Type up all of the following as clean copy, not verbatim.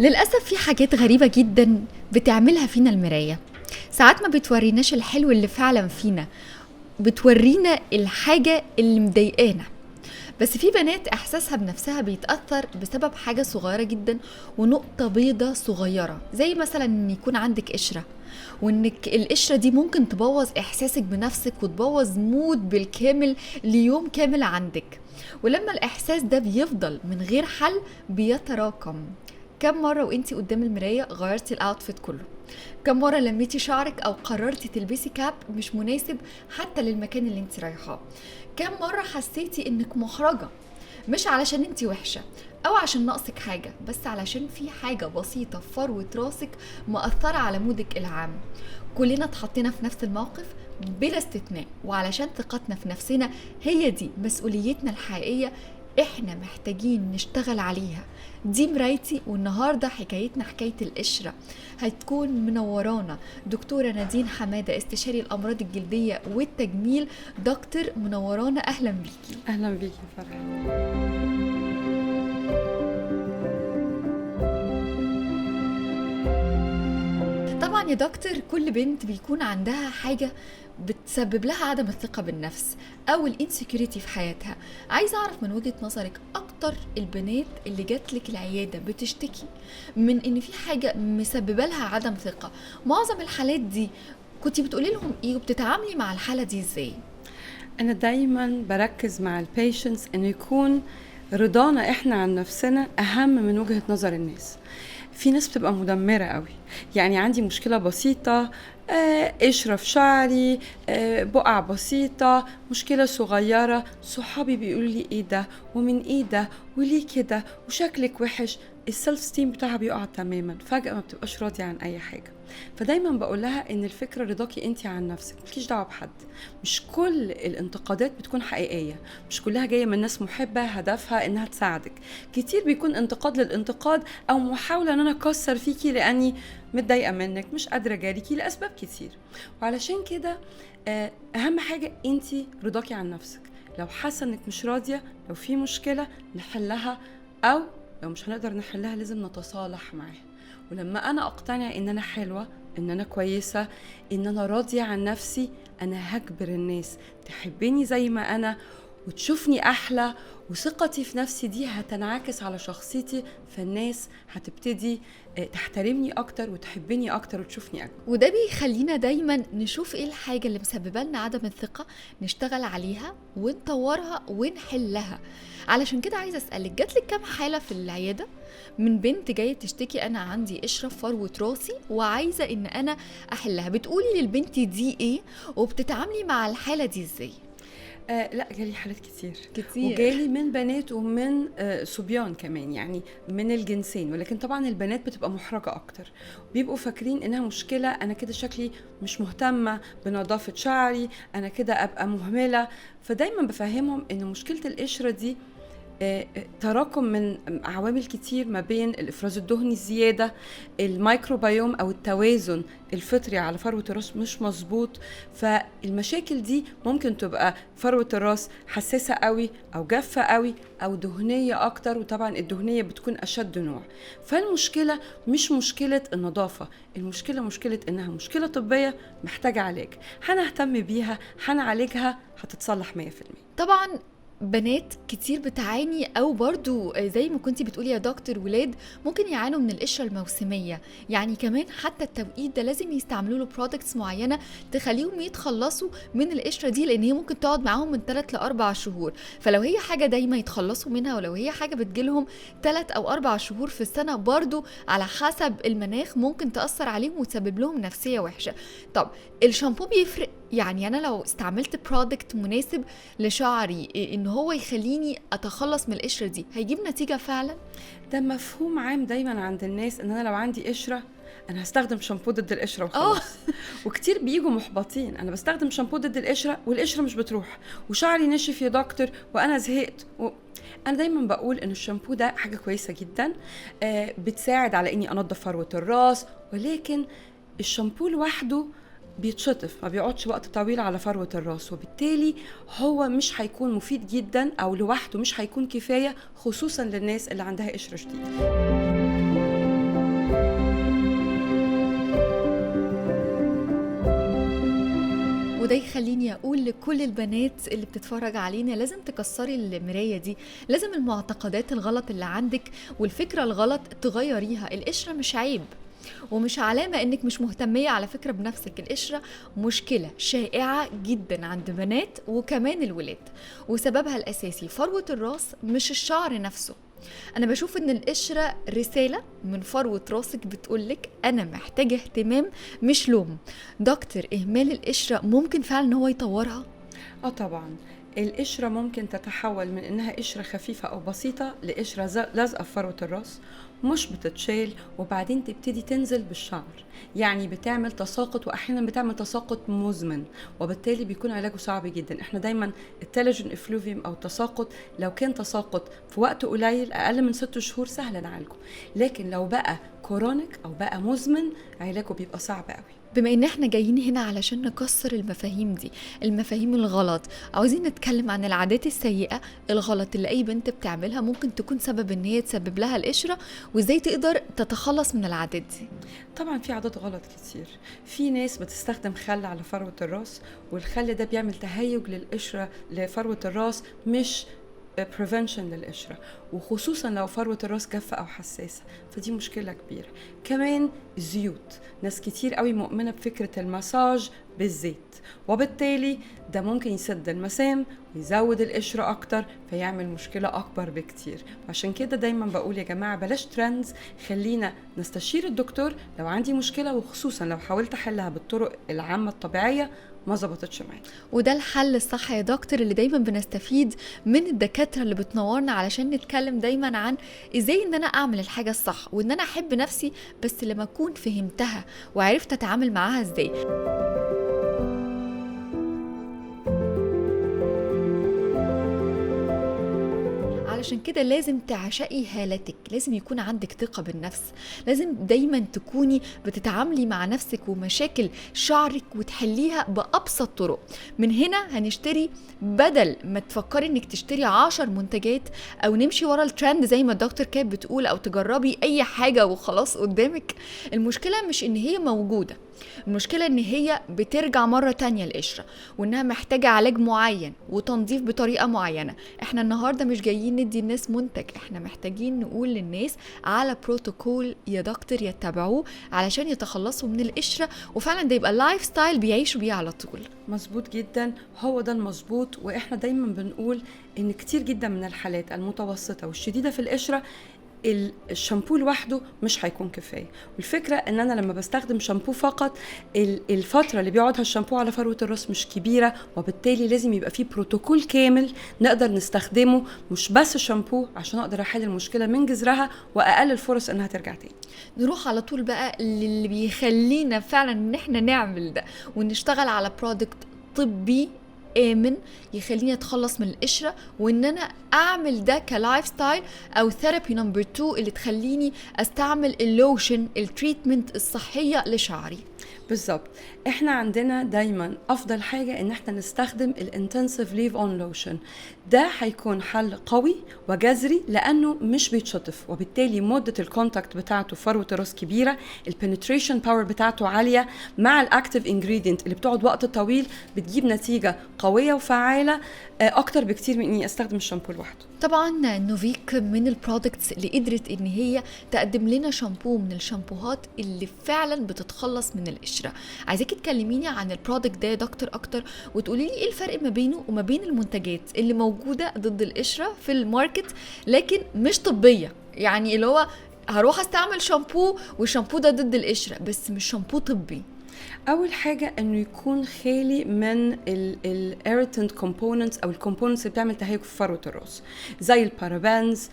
للأسف في حاجات غريبة جدا بتعملها فينا المراية. ساعات ما بتوريناش الحلو اللي فعلا فينا، بتورينا الحاجة اللي مضايقانا. بس في بنات إحساسها بنفسها بيتأثر بسبب حاجة صغيرة جدا ونقطة بيضة صغيرة، زي مثلا إن يكون عندك قشرة، وإنك القشرة دي ممكن تبوظ إحساسك بنفسك وتبوظ مود بالكامل ليوم كامل عندك. ولما الإحساس ده بيفضل من غير حل بيتراكم. كم مرة وانتي قدام المراية غيرتي الاوتفيت كله؟ كم مرة لميتي شعرك او قررتي تلبسي كاب مش مناسب حتى للمكان اللي انتي رايحاه؟ كم مرة حسيتي انك محرجة، مش علشان انتي وحشة او عشان ناقصك حاجة، بس علشان في حاجة بسيطة في فروة راسك مؤثرة على مودك العام؟ كلنا اتحطينا في نفس الموقف بلا استثناء، وعلشان ثقتنا في نفسنا هي دي مسؤوليتنا الحقيقية، احنا محتاجين نشتغل عليها. دي مرايتي، والنهاردة حكايتنا حكاية القشرة. هتكون منورانا دكتورة نادين حمادة، استشاري الأمراض الجلدية والتجميل. دكتور منورانا، أهلا بيكي. اهلا بيكي فرح. طبعا يا دكتور، كل بنت بيكون عندها حاجة بتسبب لها عدم الثقة بالنفس أو الانسكيورتي في حياتها. عايزة أعرف من وجهة نظرك أكتر البنات اللي جاتلك العيادة بتشتكي من إن في حاجة مسببة لها عدم ثقة، معظم الحالات دي كنتي بتقولي لهم إيه وبتتعاملي مع الحالة دي إزاي؟ انا دايما بركز مع البيشنتس انه يكون رضانا احنا عن نفسنا اهم من وجهة نظر الناس. في ناس بتبقى مدمرة قوي، يعني عندي مشكلة بسيطة، قشرة في شعري، بقع بسيطة، مشكلة صغيرة، صحابي بيقولوا لي ايه ده ومن ايه ده وليه كده وشكلك وحش، السلف ستيم بتاعها بيقع تماما، فجأة ما بتبقاش راضية عن اي حاجة. فدايما بقول لها ان الفكرة رضاكي انتي عن نفسك، ملكيش دعوة بحد. مش كل الانتقادات بتكون حقيقية، مش كلها جاية من ناس محبة هدفها انها تساعدك. كتير بيكون انتقاد للانتقاد او محاولة ان انا اكسر فيكي لاني متضايقة منك، مش قادرة جاريكي لاسباب كتير. وعلشان كده اهم حاجة انتي رضاكي عن نفسك. لو حاسة انك مش راضية، لو في مشكلة نحلها، او لو مش هنقدر نحلها لازم نتصالح معاها. ولما انا اقتنع ان انا حلوة، ان انا كويسة، ان انا راضية عن نفسي، انا هجبر الناس تحبني زي ما انا وتشوفني احلى، وثقتي في نفسي دي هتنعكس على شخصيتي، فالناس هتبتدي تحترمني اكتر وتحبني اكتر وتشوفني اكتر. وده بيخلينا دايما نشوف ايه الحاجة اللي مسببة لنا عدم الثقة، نشتغل عليها ونطورها ونحلها. علشان كده عايزة اسألك، جاتلك كام حالة في العيادة من بنت جاية تشتكي انا عندي قشرة في فروة راسي وعايزة ان انا احلها؟ بتقولي للبنت دي ايه وبتتعاملي مع الحالة دي ازاي؟ لا، جالي حالات كتير كتير. وجالي من بنات ومن صبيان كمان، يعني من الجنسين، ولكن طبعا البنات بتبقى محرجة اكتر، بيبقوا فاكرين انها مشكلة، انا كده شكلي مش مهتمة بنظافة شعري، انا كده ابقى مهملة. فدايما بفهمهم ان مشكلة القشرة دي تراكم من عوامل كتير، ما بين الافراز الدهني الزياده، الميكروبيوم او التوازن الفطري على فروه الراس مش مظبوط. فالمشاكل دي ممكن تبقى فروه الراس حساسه قوي او جافه قوي او دهنيه اكتر، وطبعا الدهنيه بتكون اشد نوع. فالمشكله مش مشكله النظافه، المشكله مشكله انها مشكله طبيه محتاجه علاج، هنهتم بيها هنعالجها هتتصلح 100%. طبعا بنات كتير بتعاني، او برضو زي ما كنتي بتقولي يا دكتور، ولاد ممكن يعانوا من القشرة الموسمية. يعني كمان حتى التوقيت ده لازم يستعملوا له برودكتس معينة تخليهم يتخلصوا من القشرة دي، لان هي ممكن تقعد معاهم من 3 ل 4 شهور. فلو هي حاجة دايما يتخلصوا منها، ولو هي حاجة بتجيلهم 3 أو 4 شهور في السنة، برضو على حسب المناخ ممكن تأثر عليهم وتسبب لهم نفسية وحشة. طب الشامبو بيفرق؟ يعني انا لو استعملت برودكت مناسب لشعري ان هو يخليني اتخلص من القشرة دي، هيجيب نتيجة فعلا؟ ده مفهوم عام دايما عند الناس، ان انا لو عندي قشره انا هستخدم شامبو ضد القشره وخلاص. وكتير بيجوا محبطين، انا بستخدم شامبو ضد القشره والقشره مش بتروح وشعري نشف يا دكتور وانا زهقت انا دايما بقول ان الشامبو ده حاجه كويسه جدا، بتساعد على اني انظف فروه الراس، ولكن الشامبو لوحده بيتشطف، ما بيقعدش وقت طويل على فروة الراس، وبالتالي هو مش هيكون مفيد جدا او لوحده مش هيكون كفاية، خصوصا للناس اللي عندها قشرة شديدة. وده يخليني اقول لكل البنات اللي بتتفرج علينا لازم تكسري المراية دي، لازم المعتقدات الغلط اللي عندك والفكرة الغلط تغيريها. القشرة مش عيب ومش علامة انك مش مهتمية على فكرة بنفسك. القشرة مشكلة شائعة جدا عند بنات وكمان الولاد، وسببها الاساسي فروة الراس مش الشعر نفسه. انا بشوف ان القشرة رسالة من فروة راسك بتقولك انا محتاجة اهتمام مش لوم. دكتور، اهمال القشرة ممكن فعلا ان هو يطورها؟ طبعا القشرة ممكن تتحول من انها قشرة خفيفة او بسيطة لقشرة لازقة في فروة الراس مش بتتشال وبعدين تبتدي تنزل بالشعر، يعني بتعمل تساقط واحيانا بتعمل تساقط مزمن وبالتالي بيكون علاجه صعب جدا. احنا دايما التلجن افلوفيوم او التساقط لو كان تساقط في وقت قليل اقل من 6 شهور سهل نعالجه، لكن لو بقى كورونيك او بقى مزمن علاجه بيبقى صعب قوي. بما ان احنا جايين هنا علشان نكسر المفاهيم دي، المفاهيم الغلط، عاوزين نتكلم عن العادات السيئة الغلط اللي اي بنت بتعملها ممكن تكون سبب ان هي تسبب لها القشرة، وازاي تقدر تتخلص من العادات دي. طبعا في عادات غلط كتير. في ناس بتستخدم خل على فروة الراس والخل ده بيعمل تهيج للقشرة لفروة الراس مش prevention للقشرة، وخصوصا لو فروة الراس جافة أو حساسة، فدي مشكلة كبيرة. كمان زيوت، ناس كتير قوي مؤمنة بفكرة المساج بالزيت وبالتالي ده ممكن يسد المسام ويزود القشرة أكتر فيعمل مشكلة أكبر بكتير. عشان كده دايما بقول يا جماعة بلاش ترندز، خلينا نستشير الدكتور لو عندي مشكلة، وخصوصا لو حاولت أحلها بالطرق العامة الطبيعية ما زبطتش معايا. وده الحل الصح يا دكتور اللي دايما بنستفيد من الدكاترة اللي بتنورنا علشان نتكلم دايما عن ازاي ان انا اعمل الحاجة الصح وان انا احب نفسي، بس لما اكون فهمتها وعرفت اتعامل معاها ازاي. علشان كده لازم تعشقي هالتك، لازم يكون عندك ثقة بالنفس، لازم دايما تكوني بتتعاملي مع نفسك ومشاكل شعرك وتحليها بأبسط طرق. من هنا هنشتري، بدل ما تفكري انك تشتري 10 منتجات او نمشي ورا الترند زي ما الدكتور كانت بتقول، او تجربي اي حاجة وخلاص قدامك. المشكلة مش ان هي موجودة، المشكلة ان هي بترجع مرة تانية القشرة وانها محتاجة علاج معين وتنظيف بطريقة معينة. احنا النهاردة مش جايين ندي الناس منتج، احنا محتاجين نقول للناس على بروتوكول يا دكتور يتبعوه علشان يتخلصوا من القشرة، وفعلا ده يبقى اللايف ستايل بيعيشوا بيه على طول. مظبوط جدا، هو ده المظبوط. واحنا دايما بنقول ان كتير جدا من الحالات المتوسطة والشديدة في القشرة الشامبو لوحده مش هيكون كفايه، والفكره ان انا لما بستخدم شامبو فقط الفتره اللي بيقعدها الشامبو على فروه الراس مش كبيره، وبالتالي لازم يبقى فيه بروتوكول كامل نقدر نستخدمه، مش بس شامبو، عشان اقدر احل المشكله من جذرها واقلل فرص انها ترجع تاني. نروح على طول بقى اللي بيخلينا فعلا ان احنا نعمل ده ونشتغل على برودكت طبي آمن يخليني اتخلص من القشرة، وان انا اعمل ده كلايف ستايل او ثيرابي نمبر 2 اللي تخليني استعمل اللوشن التريتمنت الصحية لشعري. بالظبط، احنا عندنا دايما افضل حاجة ان احنا نستخدم الانتنسيف ليف اون لوشن. ده هيكون حل قوي وجذري لانه مش بيتشطف، وبالتالي مدة الكونتاكت بتاعته فروة الراس كبيرة، البنتريشن باور بتاعته عالية، مع الاكتيف انجريدينت اللي بتقعد وقت طويل بتجيب نتيجة قوية وفعالة اكتر بكتير من اني استخدم الشامبو لوحده. طبعا نوفيك من البرودكتس اللي قدرت ان هي تقدم لنا شامبو من الشامبوهات اللي فعلا بتتخلص من القشرة. عايزاكي تكلميني عن البرودكت ده يا دكتور اكتر، وتقولي لي ايه الفرق ما بينه وما بين المنتجات اللي موجودة ضد القشرة في الماركت لكن مش طبية، يعني اللي هو هروح استعمل شامبو والشامبو ده ضد القشرة بس مش شامبو طبي. اول حاجه انه يكون خالي من الاريتنت كومبوننتس او الكومبوننتس اللي بتعمل تهيج في فروه الراس زي البارابانز،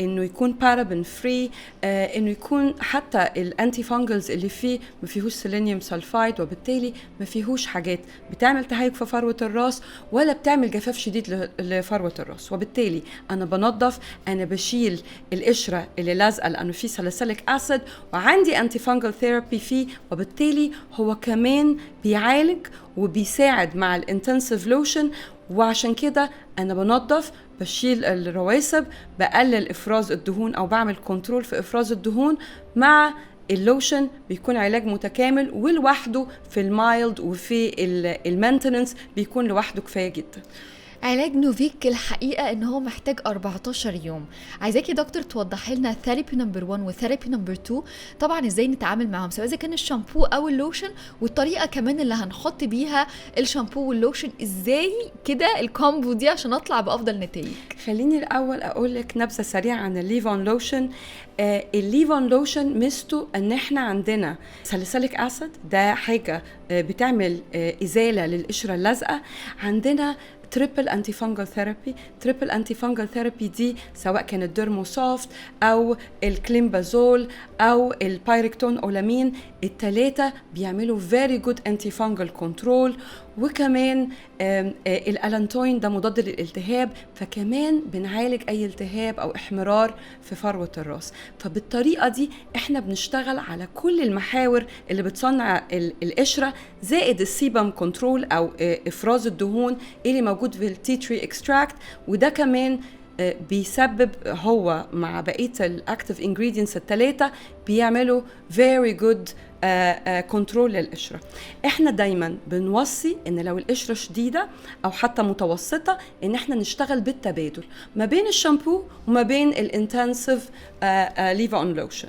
انه يكون بارابن فري، انه يكون حتى الانتي فانجلز اللي فيه ما فيهوش سيلينيوم سلفايد، وبالتالي ما فيهوش حاجات بتعمل تهيج في فروه الراس ولا بتعمل جفاف شديد لفروه الراس. وبالتالي انا بنظف، انا بشيل القشره اللي لازقه لانه فيه ساليسيليك اسيد، وعندي انتي فانجل ثيرابي فيه، وبالتالي هو كمان بيعالج وبيساعد مع الانتنسيف لوشن. وعشان كده انا بنظف، بشيل الرواسب، بقلل افراز الدهون او بعمل كنترول في افراز الدهون مع اللوشن بيكون علاج متكامل ولوحده، في المايلد وفي المينتننس بيكون لوحده كفاية جدا. علاج نوفيك الحقيقة ان هو محتاج 14 يوم. عايزاكي دكتور توضحي لنا ثيرابي نمبر 1 وثيرابي نمبر 2، طبعا ازاي نتعامل معهم سواء اذا كان الشامبو او اللوشن، والطريقة كمان اللي هنحط بيها الشامبو واللوشن، ازاي كده الكومبو دي عشان اطلع بافضل نتائج. خليني الاول اقول لك نبذة سريعة عن الليفون لوشن. الليفون لوشن ميزته ان احنا عندنا ساليسيليك اسيد، ده حاجة بتعمل ازالة للقشرة اللازقة. عندنا تريبل انتي فانجل ثيرابي. تريبل انتي فانجل ثيرابي دي سواء كان الديرموسوفت او الكليمبازول او البايركتون اولامين، الثلاثه بيعملوا فيري جود انتي فانجل كنترول. وكمان الالانتوين ده مضاد للالتهاب، فكمان بنعالج اي التهاب او احمرار في فروه الراس. فبالطريقه دي احنا بنشتغل على كل المحاور اللي بتصنع القشره، زائد السيبم كنترول او افراز الدهون اللي موجود في التي تري اكستراكت. وده كمان بيسبب هو مع بقيه الاكتيف انجريدينتس الثلاثه بيعملوا very good كنترول للقشرة. احنا دايما بنوصي ان لو القشرة شديدة او حتى متوسطة ان احنا نشتغل بالتبادل ما بين الشامبو وما بين الانتنسيف ليفون لوشن.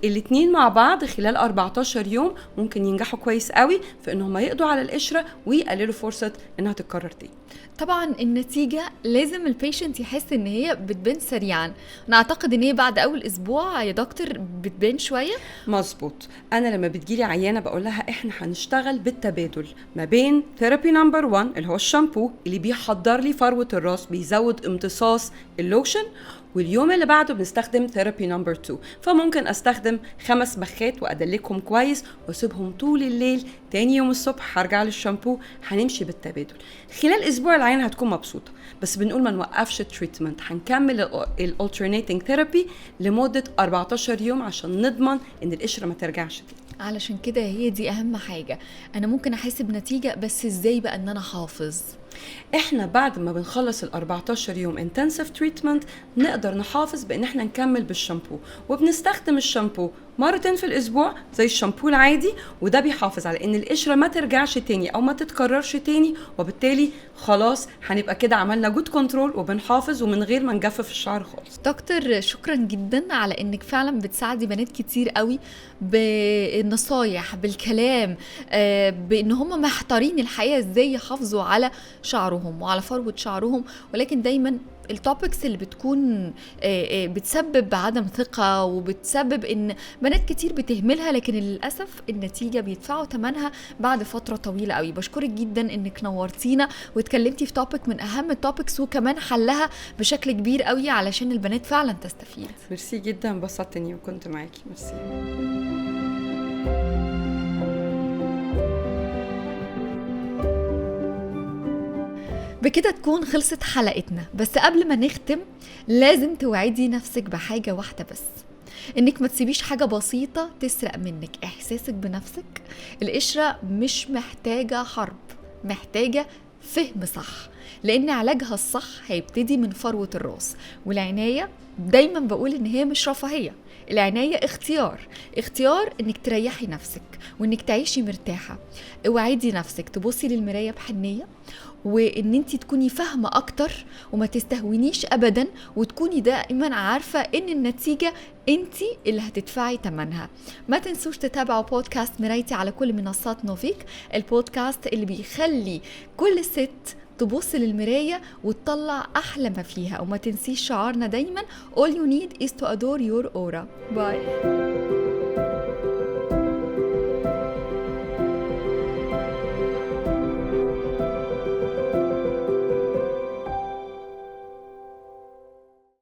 الاثنين مع بعض خلال 14 يوم ممكن ينجحوا كويس قوي في انهم يقضوا على القشرة ويقللوا فرصة انها تتكرر تاني. طبعا النتيجة لازم البيشنت يحس ان هي بتبان سريعا. انا اعتقد ان هي بعد اول اسبوع يا دكتور بتبان شوية. مظبوط. انا لما بتجيلي عيانة بقول لها احنا هنشتغل بالتبادل ما بين ثيرابي نمبر 1 اللي هو الشامبو اللي بيحضر لي فروة الراس بيزود امتصاص اللوشن، واليوم اللي بعده بنستخدم ثيرابي نمبر 2. فممكن استخدم 5 بخات وادلكهم كويس واسيبهم طول الليل. تاني يوم الصبح هرجع للشامبو. هنمشي بالتبادل. خلال اسبوع العين هتكون مبسوطه، بس بنقول ما نوقفش التريتمنت، هنكمل الالترنيتنج ثيرابي لمده 14 يوم عشان نضمن ان القشره ما ترجعش تاني. علشان كده هي دي اهم حاجة. انا ممكن احس بنتيجة، بس ازاي بقى ان انا حافظ؟ احنا بعد ما بنخلص ال 14 يوم انتنسيف تريتمنت نقدر نحافظ بان احنا نكمل بالشامبو، وبنستخدم الشامبو مرتين في الاسبوع زي الشامبو العادي، وده بيحافظ على ان القشره ما ترجعش تاني او ما تتكررش تاني، وبالتالي خلاص هنبقى كده عملنا جود كنترول وبنحافظ ومن غير ما نجفف الشعر خالص. دكتور شكرا جدا على انك فعلا بتساعدي بنات كتير قوي بالنصايح بالكلام، بان هم محتارين الحقيقه ازاي يحافظوا على شعرهم وعلى فروه شعرهم، ولكن دايما التوبكس اللي بتكون بتسبب عدم ثقة وبتسبب ان بنات كتير بتهملها، لكن للأسف النتيجة بيدفعوا ثمنها بعد فترة طويلة قوي. بشكرك جدا انك نورتينا واتكلمتي في توبك من اهم التوبكس، وكمان حلها بشكل كبير قوي علشان البنات فعلا تستفيد. ميرسي جدا، انبسطتني وكنت معاكي. ميرسي. بكده تكون خلصت حلقتنا، بس قبل ما نختم لازم توعدي نفسك بحاجة واحدة بس، انك ما تسيبيش حاجة بسيطة تسرق منك احساسك بنفسك. القشرة مش محتاجة حرب، محتاجة فهم صح، لان علاجها الصح هيبتدي من فروة الراس. والعناية دايما بقول ان هي مش رفاهية، العناية اختيار انك تريحي نفسك وانك تعيشي مرتاحة. اوعدي نفسك تبصي للمراية بحنية، وان انتي تكوني فاهمة اكتر وما تستهونيش ابدا، وتكوني دائما عارفة ان النتيجة انتي اللي هتدفعي تمنها. ما تنسوش تتابعوا بودكاست مرايتي على كل منصات نوفيك، البودكاست اللي بيخلي كل ست تبص للمراية وتطلع أحلى ما فيها. وما تنسيش شعارنا دايما All you need is to adore your aura. Bye.